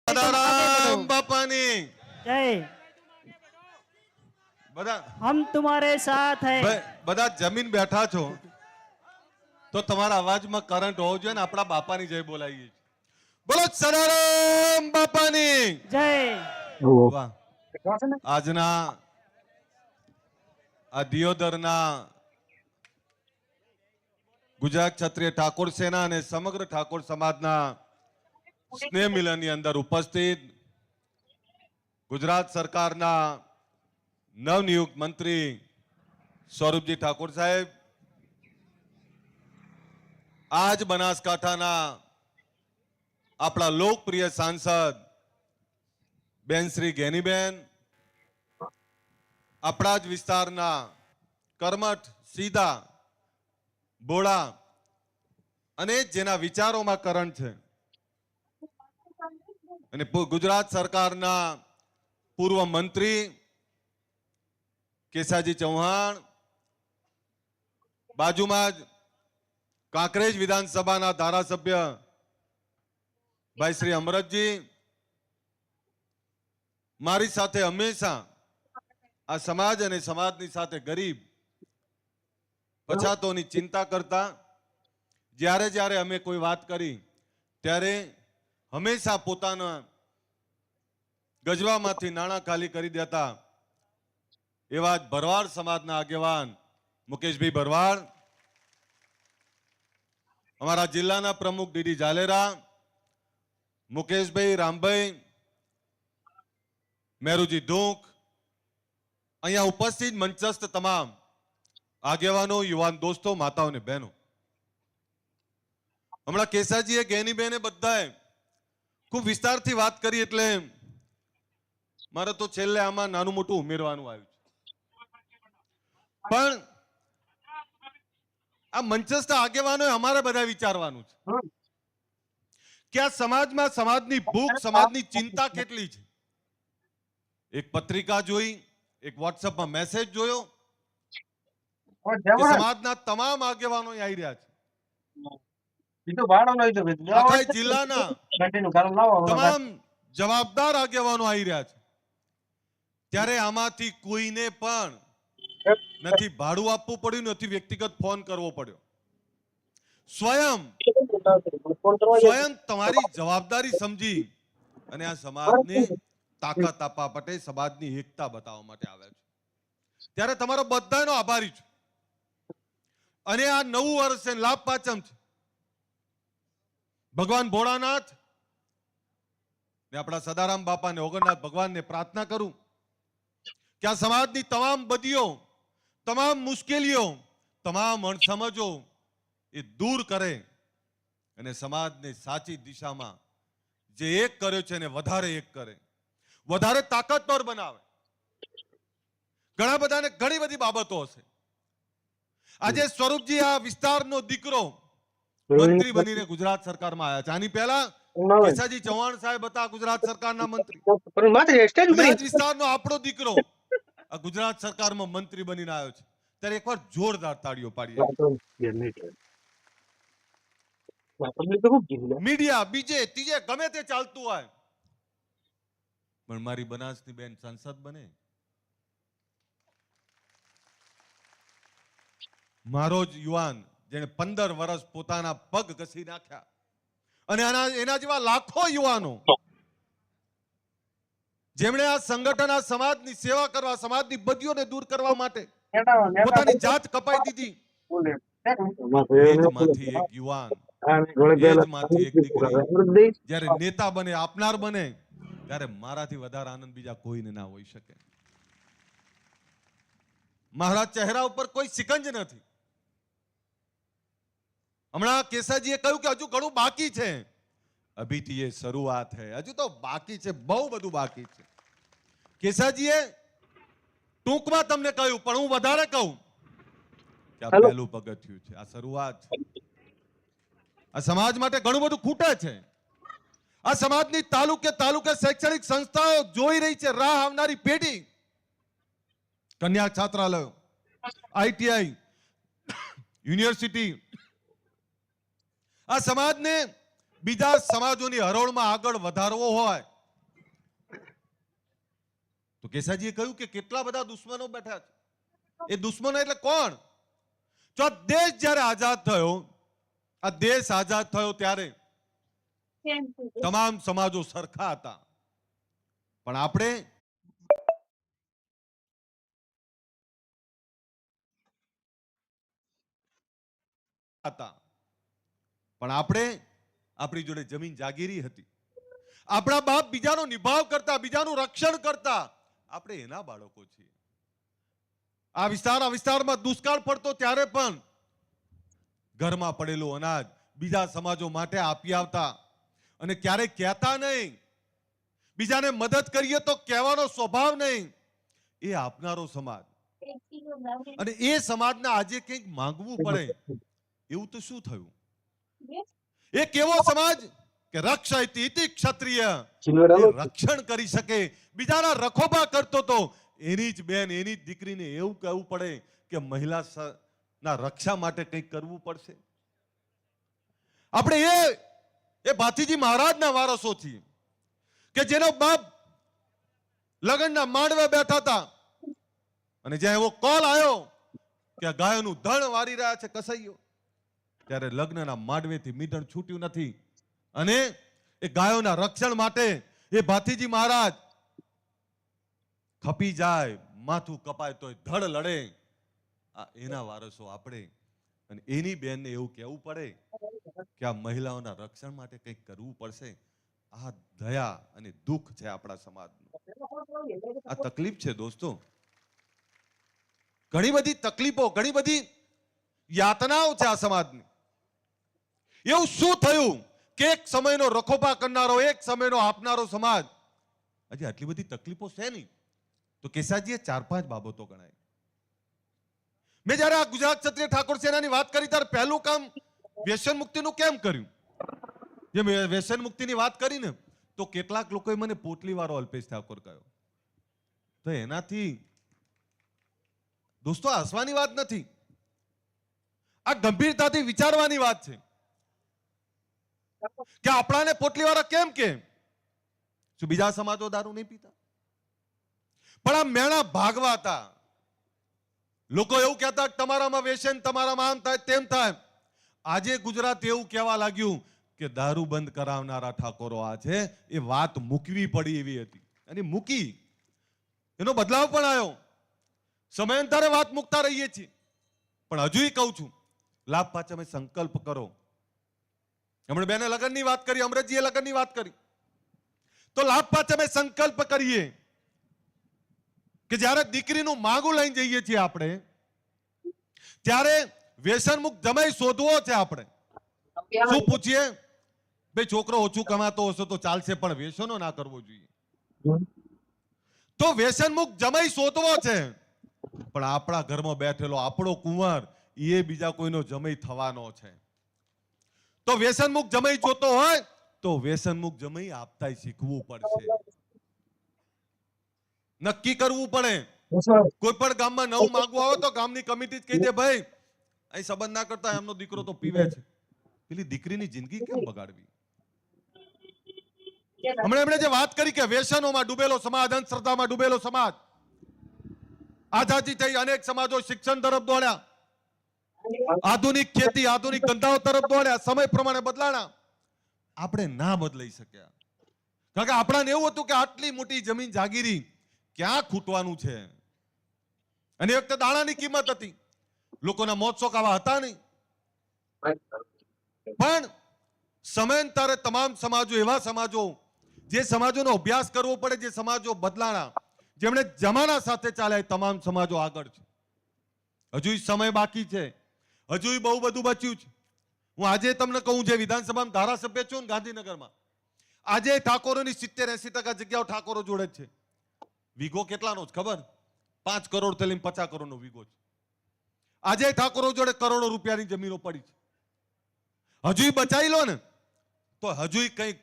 सदाराम बापानी जय। બધા हम तुम्हारे साथ है। બધા જમીન બેઠા છો તો તમારા અવાજમાં કરંટ હોવો જોઈએ ને આપણા બાપાની જય બોલાવીએ બોલો સદારામ બાપાની जय। વાહ આજના આ દિયોદરના ગુજરાત ક્ષત્રિય ઠાકોર સેના અને સમગ્ર ઠાકોર સમાજના સ્નેહ મિલનની અંદર ઉપસ્થિત ગુજરાત સરકારના નવનિયુક્ત મંત્રી સ્વરૂપજી ઠાકોર સાહેબ, આજ બનાસકાંઠાના આપણા લોકપ્રિય સાંસદ બેન શ્રી ગેનીબેન, આપણા જ વિસ્તારના કર્મઠ, સીધા, બોળા અને જેના વિચારોમાં કરંટ છે અને ગુજરાત સરકારના પૂર્વ મંત્રી કેસાજી ચૌહાણ, બાજુમાં જ કાંકરેજ વિધાનસભાના ધારાસભ્ય ભાઈ શ્રી અમરતજી, મારી સાથે હંમેશા આ સમાજ અને સમાજની સાથે ગરીબ પછાતોની ચિંતા કરતા, જ્યારે જ્યારે અમે કોઈ વાત કરી ત્યારે હંમેશા પોતાના ગજવામાંથી નાણાં ખાલી કરી દેતા એવા જ ભરવાડ સમાજના આગેવાન મુકેશભાઈ ભરવાડ, અમારા જિલ્લાના પ્રમુખ ડીડી ઝાલેરા, મુકેશભાઈ, રામભાઈ, મેરુજી ધૂક, અહીંયા ઉપસ્થિત મંચસ્થ તમામ આગેવાનો, યુવાન દોસ્તો, માતાઓ અને બહેનો, હમણાં કેસાજીએ, ગેનીબેને બધાએ ખૂબ વિસ્તારથી વાત કરી એટલે મારે તો છેલ્લે આમાં નાનું મોટું ઉમેરવાનું આવ્યું છે. પણ આ મંચસ્થ આગેવાનોએ અમારે બધા વિચારવાનું છે કે આ સમાજમાં સમાજની ભૂખ, સમાજની ચિંતા કેટલી છે. એક પત્રિકા જોઈ, એક વોટ્સએપમાં મેસેજ જોયો કે સમાજના તમામ આગેવાનો આવી રહ્યા છે. આખા જિલ્લાના તમામ જવાબદાર આગેવાનો આવી રહ્યા છે. ત્યારે આમાંથી કોઈને પણ નથી ભાડું આપવું પડ્યું, નથી વ્યક્તિગત ફોન કરવો પડ્યો. સ્વયં તમારી જવાબદારી સમજી અને આ સમાજને તાકાત આપવા માટે, સમાજની એકતા બતાવવા માટે આવ્યા છે. ત્યારે તમારો બધાનો આભારી છું. અને આ નવું વર્ષ છે, લાભ પાંચમ છે. ભગવાન ભોળાનાથ ને આપણા સદારામ બાપા ને ઓગણનાથ ભગવાનને પ્રાર્થના કરું કે આ સમાજની તમામ બદીઓ, તમામ મુશ્કેલીઓ, તમામ અણસમજો એ દૂર કરે અને સમાજને સાચી દિશામાં જે એક કર્યો છે એને વધારે એક કરે, વધારે તાકાતવર બનાવે. ઘણા બધાને ઘણી બધી બાબતો હશે. આજે સ્વરૂપજી આ વિસ્તારનો દીકરો મંત્રી બનીને ગુજરાત સરકારમાં આવ્યા છે. આની પહેલા કેસાજી ચૌહાણ સાહેબ હતા ગુજરાત સરકારના મંત્રી. વિસ્તારનો આપણો દીકરો આ ગુજરાત સરકારમાં મંત્રી બનીને આવ્યો છે. ત્યારે એકવાર જોરદાર તાળીઓ પાડીએ. મીડિયા બીજે ત્રીજે ગમે તે ચાલતું હોય, પણ મારી બનાસની બેન સંસદ બને, મારો જ યુવાન જેને 15 વર્ષ પોતાના પગ ઘસી નાખ્યા અને એના જેવા લાખો યુવાનો જેમણે આ સંગઠન, આ સમાજની સેવા કરવા, સમાજની બદીઓને દૂર કરવા માટે પોતાની જાત કપાઈ દીધી, એજમાંથી એક યુવાન, એજમાંથી એક દીકરી જ્યારે નેતા બને, આપનાર બને, ત્યારે મારાથી વધારે આનંદ બીજા કોઈને ના હોઈ શકે. મારા ચહેરા ઉપર કોઈ સિકંજ નથી. હમણાં કેસાજીએ કહ્યું કે હજુ ઘણું બાકી છે. અભી તો ये શરૂઆત है, હજુ તો બાકી છે, બહુ બધું બાકી છે. કેસાજીએ ટૂંકમાં તમને કહ્યું, પણ હું વધારે કહું કે આ પહેલું પગથિયું છે, આ શરૂઆત છે. આ સમાજ માટે ઘણું બધું ખૂટે છે. આ સમાજની તાલુકે શૈક્ષણિક સંસ્થાઓ જોઈ રહી છે રાહ આવનારી પેઢી, કન્યા છાત્રાલયો, આઈટીઆઈ, યુનિવર્સિટી. આ સમાજને બીજા સમાજોની હરોળમાં આગળ વધારવો હોય તો કેસાજીએ કહ્યું કે કેટલા બધા દુશ્મનો બેઠા છે. એ દુશ્મનો એટલે કોણ? જો આ દેશ જ્યારે આઝાદ થયો, આ દેશ આઝાદ થયો ત્યારે તમામ સમાજો સરખા હતા. પણ આપણે આપણી જોડે જમીન જાગીરી હતી. આપણા બાપ બીજાનો નિભાવ કરતા, બીજાનું રક્ષણ કરતા. આપણે એના બાળકો છીએ. આ વિસ્તારમાં દુષ્કાળ પડતો ત્યારે પણ ઘરમાં પડેલું અનાજ બીજા સમાજો માટે આપી આવતા અને ક્યારેય કહેતા નહીં. બીજાને મદદ કરીએ તો કહેવાનો સ્વભાવ નહીં. એ આપનારો સમાજ. અને એ સમાજને આજે કંઈક માંગવું પડે એવું તો શું થયું? એ કેવો સમાજ કે રક્ષયતિ ઇતિ ક્ષત્રિય, રક્ષણ કરી શકે, બીજાના રખોપા કરતો તો એની જ બેન, એની જ દીકરીને એવું કહેવું પડે કે મહિલા ના રક્ષા માટે કંઈક કરવું પડશે. આપણે એ ભાથીજી મહારાજના વારસો છીએ કે જેનો બાપ લગ્નના માંડવે બેઠા હતા અને જ્યાં એવો કોલ આવ્યો કે ગાયોનું ધણ વારી રહ્યા છે કસાઈઓ, ત્યારે લગ્નના માંડવેથી મીંડણ છૂટ્યું નથી. અને એ ગાયોના રક્ષણ માટે એ ભાથીજી મહારાજ ખપી જાય, માથું કપાય તોય ધડ લડે. એના વારસો આપણે. અને એની બેનને એવું કહેવું પડે કે આ મહિલાઓના રક્ષણ માટે કંઈક કરવું પડશે. આ દયા અને દુઃખ છે આપણા સમાજનું. આ તકલીફ છે દોસ્તો. ઘણી બધી તકલીફો, ઘણી બધી યાતનાઓ છે આ સમાજની. એવું શું થયું કે એક સમયનો રખોપા કરનારો, એક સમયનો આપનારો સમાજ હજી આટલી બધી તકલીફો છે નહીં? તો કેસાજીએ 4-5 બાબતો ગણાય. મેં જયારે આ ગુજરાત ક્ષત્રિય ઠાકોર સેનાની વાત કરી ત્યારે પહેલું કામ વ્યસન મુક્તિનું કેમ કર્યું? જે વ્યસન મુક્તિની વાત કરી ને તો કેટલાક લોકોએ મને પોટલી વાળો અલ્પેશ ઠાકોર કહ્યો. તો એનાથી દોસ્તો હસવાની વાત નથી, આ ગંભીરતાથી વિચારવાની વાત છે કે આપણાને પોટલી વાળા કેમ કે શું બીજા સમાજો દારૂ નહીં પીતા? પણ આ મેણા ભાગવા હતા. લોકો એવું કહેતા તમારામાં વ્યસન, તમારામાં આમ થાય તેમ થાય. આજે ગુજરાત એવું કહેવા લાગ્યું કે દારૂ બંધ કરાવનારા ઠાકોરો આ છે. એ વાત મૂકવી પડી એવી હતી અને મૂકી. એનો બદલાવ પણ આવ્યો. સમયાંતરે વાત મૂકતા રહીએ છીએ. પણ હજુય કહું છું, લાભ પાછળ સંકલ્પ કરો. હમણાં બેને લગ્નની વાત કરી, અમરેશજીએ લગ્નની વાત કરી. તો લાભ પાછળ સંકલ્પ કરીએ કે જ્યારે દીકરીનું માગું લઈને જઈએ છીએ આપણે, ત્યારે વ્યસન મુક્ત જમાઈ શોધવો છે. આપણે શું પૂછીએ? ભાઈ છોકરો ઓછું કમાતો હશે તો ચાલશે પણ વ્યસનો ના કરવો જોઈએ. તો વ્યસન મુક્ત જમાઈ શોધવો છે. પણ આપણા ઘરમાં બેઠેલો આપણો કુંવર એ બીજા કોઈનો જમાઈ થવાનો છે. તો વ્યસન મુક્ત જમાઈ જોતો હોય તો વ્યસન મુક્ત જમાઈ આપતા શીખવું પડશે. નક્કી કરવું પડે. કોઈ પણ ગામમાં નવું માંગવું આવે તો ગામની કમિટી કહી દે ભાઈ અહીં સંબંધ ના કરતા, એમનો દીકરો તો પીવે છે. પેલી દીકરીની જિંદગી કેમ બગાડવી? હમણાં એમણે જે વાત કરી કે વ્યસનોમાં ડૂબેલો સમાજ, અંધશ્રદ્ધામાં ડૂબેલો સમાજ, આઝાદી થઈ અનેક સમાજો શિક્ષણ તરફ દોડ્યા, આધુનિક ખેતી, આધુનિક ધંધાઓ તરફ દોડ્યા, સમય પ્રમાણે બદલાણા. આપણે ના બદલાઈ શક્યા કારણ કે આપણાને એવું હતું કે આટલી મોટી જમીન જાગીરી ક્યાં ખૂટવાનું છે. અને એ વખતે દાણાની કિંમત હતી, લોકોના મોજ શોખ આવા હતા નહીં. પણ સમયાંતરે તમામ સમાજો, એવા સમાજો જે સમાજોનો અભ્યાસ કરવો પડે, જે સમાજો બદલાણા, જેમણે જમાના સાથે ચાલ્યા, તમામ સમાજો આગળ છે. હજુ સમય બાકી છે, હજુ બહુ બધું બચ્યું છે. હું આજે તમને કહું, જે વિધાનસભામાં ધારાસભ્ય છું ને ગાંધીનગરમાં, આજે ઠાકોરોની 70-80% જગ્યાઓ ઠાકોરો જોડે જ છે. વીઘો કેટલાનો જ ખબર? 5 કરોડ થી લઈને 50 કરોડનો વીઘો છે. આજે ઠાકોરો જોડે કરોડો રૂપિયાની જમીનો પડી છે. હજુ બચાવી લો ને તો હજુ કઈ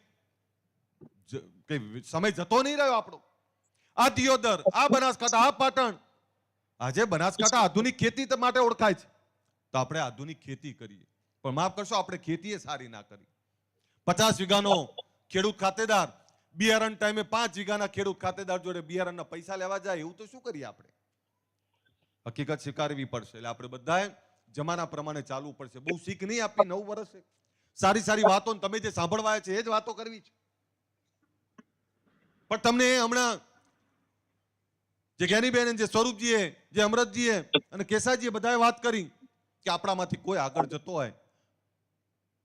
સમય જતો નહીં રહ્યો આપણો. આ દિયોદર, આ બનાસકાંઠા, આ પાટણ, આજે બનાસકાંઠા આધુનિક ખેતી માટે ઓળખાય છે. તો આપણે આધુનિક ખેતી કરીએ, પણ માફ કરશો આપણે ખેતી સારી ના કરી. 50 વીઘાનો ખેડૂત ખાતેદાર બિયારણ ટાઈમે 5 વીઘાના ખેડૂત ખાતેદાર જોડે બિયારણના પૈસા લેવા જાય, એવું તો શું કરીએ આપણે? હકીકત સ્વીકારવી પડશે. એટલે આપણે બધાએ જમાના પ્રમાણે ચાલવું પડશે. બહુ શીખ નહીં આપી 9 વર્ષે. સારી સારી વાતો તમે જે સાંભળવા છે એ જ વાતો કરવી છે. પણ તમને હમણાં જે જ્ઞાનીબેન, જે સ્વરૂપજીએ, જે અમૃતજીએ અને કેસાજીએ બધાએ વાત કરી કે આપણામાંથી કોઈ આગળ જતો હોય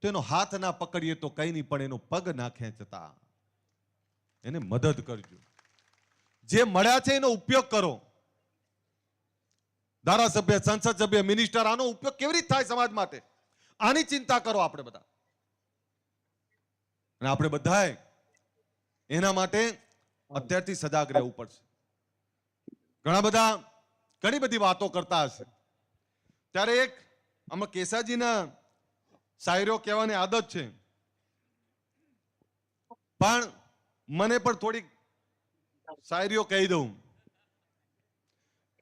તો એનો હાથ ના પકડીએ તો કઈ નહીં, પણ એનો પગ ના ખેંચતા એને મદદ કરજો. જે મળ્યા છે એનો ઉપયોગ કરો. ધારાસભ્ય, સંસદ સભ્ય, મિનિસ્ટર, આનો ઉપયોગ કેવી રીતે થાય સમાજ માટે, આની ચિંતા કરો આપણે બધા. અને આપણે બધાએ એના માટે અત્યારથી સજાગ રહેવું પડશે. ઘણી બધી વાતો કરતા હશે ત્યારે એક આમાં કેસાજીના શાયરીઓ કહેવાની આદત છે, પણ મને પણ થોડીક શાયરીઓ કહી દઉં.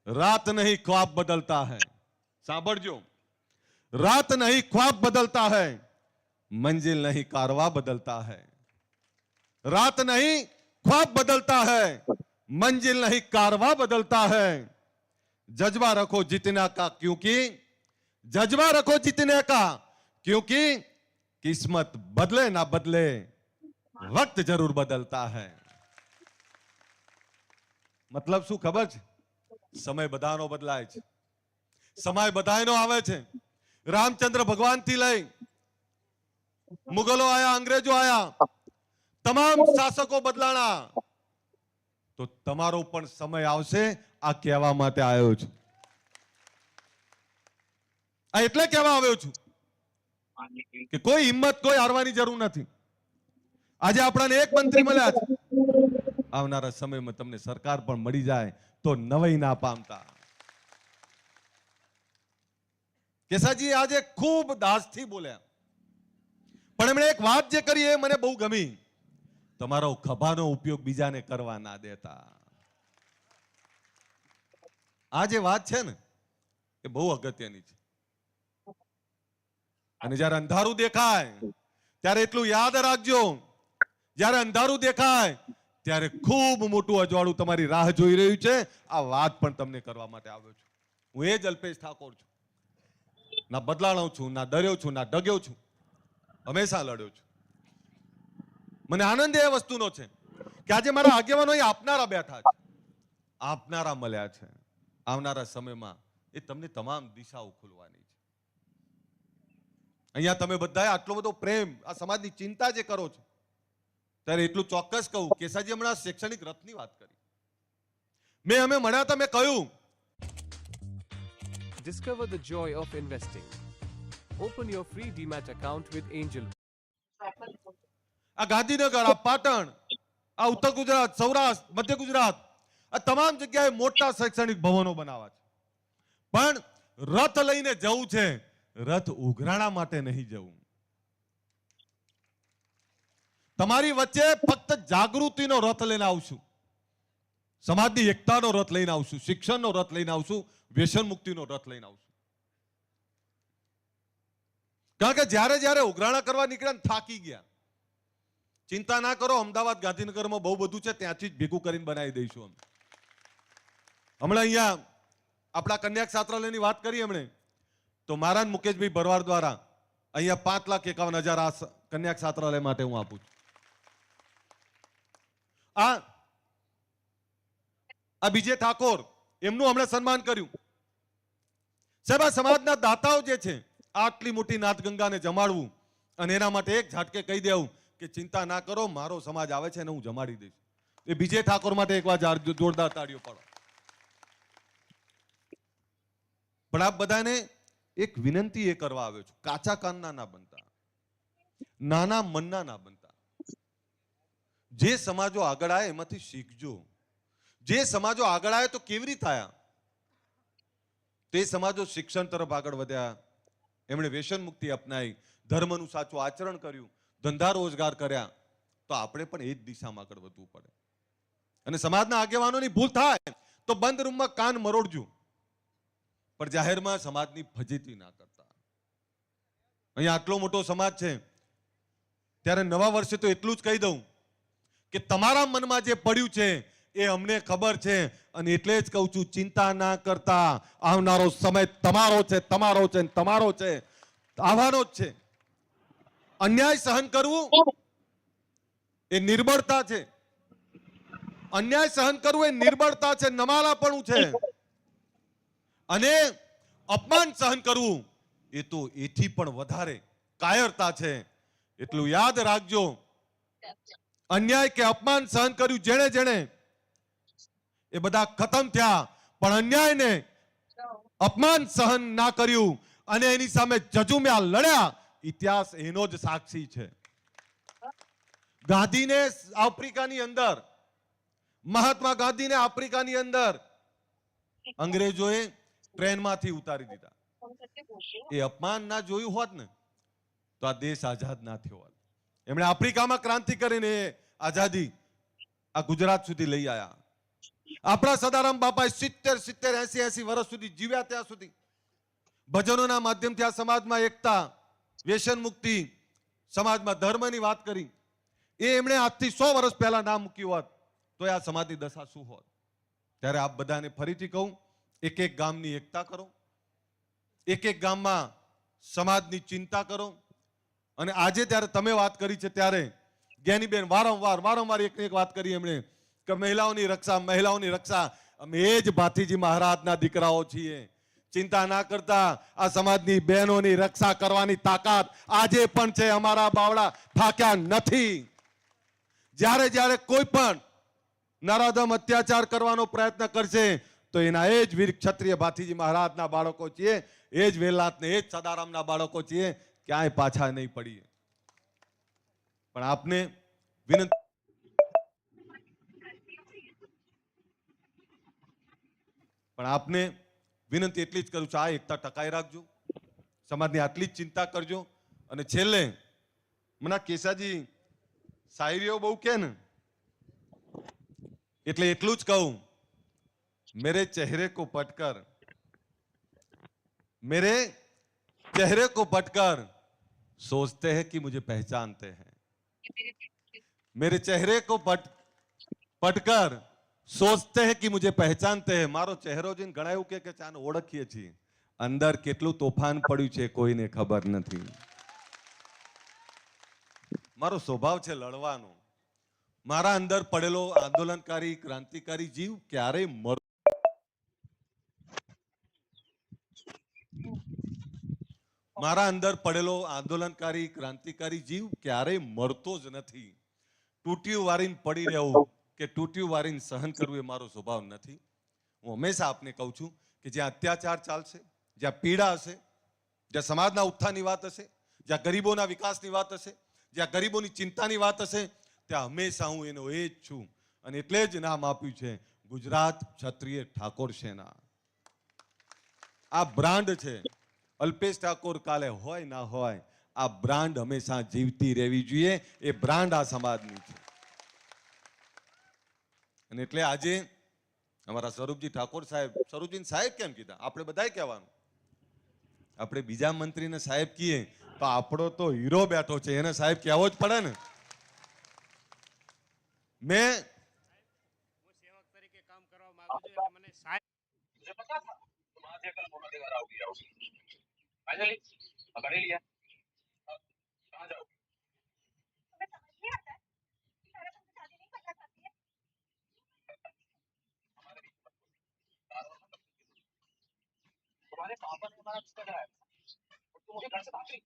रात नहीं ख्वाब बदलता है, સાંભળજો. रात नहीं ख्वाब बदलता है, मंजिल नहीं कारवा बदलता है. रात नहीं ख्वाब बदलता है, मंजिल नहीं कारवा बदलता है. जज्बा रखो जीतने का, क्योंकि जज्बा रखो जीतने का, क्योंकि किस्मत बदले ना बदले वक्त जरूर बदलता है. મતલબ શું ખબર છે? સમય બધાનો બદલાય છે, સમય બધાનો આવે છે. રામચંદ્ર ભગવાન થી લઈ મુગલો આયા, અંગ્રેજો આયા, તમામ શાસકો બદલાણા, તો તમારો પણ સમય આવશે. આ કહેવા માટે આવ્યો છું, આ એટલે કહેવા આવ્યો છું કે કોઈ હિંમત, કોઈ હારવાની જરૂર નથી. આજે આપણાને એક મંત્રી મળ્યા છે, આવનારા સમયમાં તમને સરકાર પણ મળી જાય તો નવાઈ ના પામતા. કેસાજી આજે ખૂબ દાસથી બોલ્યા, પણ એમણે એક વાત જે કરી એ મને બહુ ગમી. તમારો ખભાનો ઉપયોગ બીજાને કરવા ના દેતા. આ જે વાત છે ને એ બહુ અગત્યની છે. અને જ્યારે અંધારું દેખાય ત્યારે એટલું યાદ રાખજો, જ્યારે અંધારું દેખાય ત્યારે ખૂબ મોટું અજવાળું તમારી રાહ જોઈ રહ્યું છે. આ વાત પણ તમને કરવા માટે આવ્યો છું. હું એ જ અલ્પેશ ઠાકોર છું. ના બદલાણો છું, ના ડર્યો છું, ના ડગ્યો છું, હંમેશા લડ્યો છું. મને આનંદ એ વસ્તુનો છે કે આજે મારા આગેવાનો આપનારા બેઠા છે, આપનારા મળ્યા છે. આવનારા સમયમાં એ તમને તમામ દિશાઓ ખુલવાની છે. અહીંયા તમે બધાએ આટલો બધો પ્રેમ, આ સમાજની ચિંતા જે કરો છો, ત્યારે એટલું ચોક્કસ કહું, કેસાજી હમણાં શૈક્ષણિક રથની વાત કરી. અમે મળ્યા હતા, મેં કહ્યું Discover the joy of investing. Open your free Demat account with Angel. આ ગાંધીનગર, આ પાટણ, આ ઉત્તર ગુજરાત, સૌરાષ્ટ્ર, મધ્ય ગુજરાત, આ તમામ જગ્યાએ મોટા શૈક્ષણિક ભવનો બનાવવા છે. પણ રથ લઈને જવું છે, રથ ઉઘરાણા માટે નહીં જવું. તમારી વચ્ચે ફક્ત જાગૃતિનો રથ લઈને આવશું, સમાજની એકતાનો રથ લઈને આવશું, શિક્ષણનો રથ લઈને આવશું, વ્યસન મુક્તિનો રથ લઈને આવશું. કારણ કે જ્યારે જ્યારે ઉઘરાણા કરવા નીકળ્યા થાકી ગયા, ચિંતા ના કરો, અમદાવાદ, ગાંધીનગરમાં બહુ બધું છે, ત્યાંથી જ ભેગું કરીને બનાવી દઈશું અમે. હમણાં અહીંયા આપણા કન્યા છાત્રાલયની વાત કરી એમણે, તો મહારાજ મુકેશભાઈ ભરવાડ દ્વારા અહીંયા 5,51,000 આ કન્યા છાત્રાલય માટે હું આપું છું. આ બીજે ઠાકોર, એમનું હમણાં સન્માન કર્યું. સાહેબ, આ સમાજના દાતાઓ જે છે, આટલી મોટી નાથગંગાને જમાડવું અને એના માટે એક ઝાટકે કહી દેવું કે ચિંતા ના કરો, મારો સમાજ આવે છે અને હું જમાડી દઈશ. એ બીજે ઠાકોર માટે એકવાર જોરદાર તાળીઓ પાડો. પણ આપ બધાને એક વિનંતી એ કરવા આવ્યો છું, કાચા કાનના ના બનતા, નાના મનના ના બનતા. જે સમાજો આગળ આવે એમાંથી શીખજો. જે સમાજો આગળ આવે તો કેવી રીતે થયા? તે સમાજો શિક્ષણ તરફ આગળ વધ્યા, એમણે વ્યસન મુક્તિ અપનાવી, ધર્મનું સાચું આચરણ કર્યું, ધંધા રોજગાર કર્યા. તો આપણે પણ એ જ દિશામાં આગળ વધવું પડે. અને સમાજના આગેવાનોની ભૂલ થાય તો બંધ રૂમમાં કાન મરોડજો, પણ જાહેરમાં સમાજની ફજીતી ના કરતા. અહીંયા આટલો મોટો સમાજ છે, ત્યારે નવા વર્ષે તો એટલું જ કહી દઉં કે તમારા મનમાં જે પડ્યું છે એ અમને ખબર છે, અને એટલે જ કહું છું, ચિંતા ના કરતા. આવનારો સમય તમારો છે, તમારો છે, તમારો છે, આવવાનો જ છે. અન્યાય સહન કરવું એ નિર્બળતા છે. અન્યાય સહન કરવું એ નિર્બળતા છે, નમાલાપણું છે. અને અપમાન સહન કરવું એ તો એથી પણ વધારે કાયરતા છે. એટલું યાદ રાખજો. અન્યાય કે અપમાન સહન કર્યું જેણે જેણે, એ બધા ખતમ થયા. પણ અન્યાયને, અપમાન સહન ના કર્યું અને એની સામે જજુમ્યા, લડ્યા, ઇતિહાસ એનો જ સાક્ષી છે. ગાંધીને આફ્રિકાની અંદર, મહાત્મા ગાંધીને આફ્રિકાની અંદર અંગ્રેજોએ ટ્રેનમાંથી ઉતારી દીધા. એ અપમાન ના જોયું હોત ને તો આ દેશ આઝાદ ના થયો હોત. એમણે આફ્રિકામાં ક્રાંતિ કરીને આઝાદી આ ગુજરાત સુધી લઈ આવ્યા. આપણા સદારામ બાપાએ 70, 80, 80 વર્ષ સુધી જીવ્યા. ત્યાં સુધી ભજનોના માધ્યમથી આ સમાજમાં એકતા, વ્યસન મુક્તિ, સમાજમાં ધર્મની વાત કરી. એ એમણે આજથી 100 વર્ષ પહેલા ના મૂક્યું હોત તો આ સમાજની દશા શું હોત? ત્યારે આપ બધાને ફરીથી કહું, એક એક ગામની એકતા કરો, એક એક ગામમાં સમાજની ચિંતા કરો. અને આજે ત્યારે તમે વાત કરી છે ત્યારે જ્ઞાનીબેન વારંવાર એક વાત કરી એમણે કે મહિલાઓની રક્ષા. અમે એ જ ભાથીજી મહારાજના દીકરાઓ છીએ. ચિંતા ના કરતા. આ સમાજની બહેનોની રક્ષા કરવાની તાકાત આજે પણ છે. અમારા બાવડા થાક્યા નથી. જ્યારે જ્યારે કોઈ પણ નરાધમ અત્યાચાર કરવાનો પ્રયત્ન કરશે તો એના એ જ વીર ક્ષત્રિય ભાથીજી મહારાજના બાળકો છીએ, એ જ વેલાતને, એ જ સદારામના બાળકો છીએ. ક્યાંય પાછા નહીં પડીએ. પણ આપને વિનંતી, એટલી જ કરું છું, આ એકતા ટકાઈ રાખજો, સમાજની આટલી જ ચિંતા કરજો. અને છેલ્લે મને કેસાજી શાયરીઓ બહુ કે ને, એટલે એટલું જ કહું, मेरे चेहरे को पटकर सोचते हैं कि मुझे पहचानते हैं. मेरे चेहरे को पटकर सोचते हैं कि मुझे पहचानते हैं. મારો ચહેરો જોઈને ઘણા એવું કે ચાને ઓળખીએ છીએ. અંદર કેટલું તોફાન પડ્યું છે કોઈને ખબર નથી. મારો સ્વભાવ છે લડવાનો. મારા અંદર પડેલો આંદોલનકારી, ક્રાંતિકારી જીવ ક્યારેય મરતો જ નથી. તૂટ્યું વારીને પડી રહેવું કે તૂટ્યું વારીને સહન કરવું એ મારો સ્વભાવ નથી. હું હંમેશા આપને કહું છું કે જ્યાં અત્યાચાર ચાલશે, જ્યાં પીડા હશે, જ્યાં સમાજના ઉત્થાનની વાત હશે, જ્યાં ગરીબોના વિકાસની વાત હશે, જ્યાં ગરીબોની ચિંતાની વાત હશે, ત્યાં હંમેશા હું એનો એ જ છું. અને એટલે જ નામ આપ્યું છે ગુજરાત ક્ષત્રિય ઠાકોર સેના. આ બ્રાન્ડ છે. અલ્પેશ ઠાકોર કાલે હોય ના હોય, આ બ્રાન્ડ હંમેશા જીવતી રહેવી જોઈએ. એ બ્રાન્ડ આ સમાજની છે. અને એટલે આજે અમારા સ્વરૂપજી ઠાકોર સાહેબ, સ્વરૂપજી સાહેબ કેમ કીધા? આપણે બધાય કહેવાનું. આપણે બીજા મંત્રીને સાહેબ કહીએ તો આપણો તો હીરો બેઠો છે, એને સાહેબ કહેવો જ પડે ને. મેં સેવક તરીકે કામ કરવા માંગુ છું એટલે મને સાહેબ फाइनली पकड़ ही लिया. कहाँ जाओ? तुम्हें समझ नहीं आता है कि मैंने तुमसे शादी नहीं करना चाहती है. हमारे बीच तुम्हारे पापा ने तुम्हारा रिश्ता कराया और तुम मुझे घर से भाग गई.